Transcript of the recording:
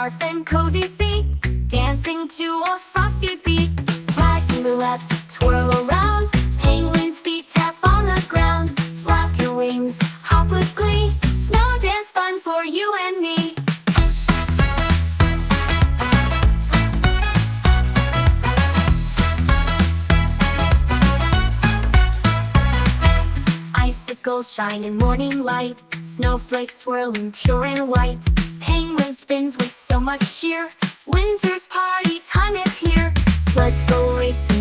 scarf and cozy feet, dancing to a frosty beat. Slide to the left, twirl around, penguin's feet tap on the ground. Flap your wings, hop with glee, snow dance fun for you and me. Icicles shine in morning light, snowflakes swirling pure and white. Penguin spins with so much cheer, winter's party time is here. Sleds go racing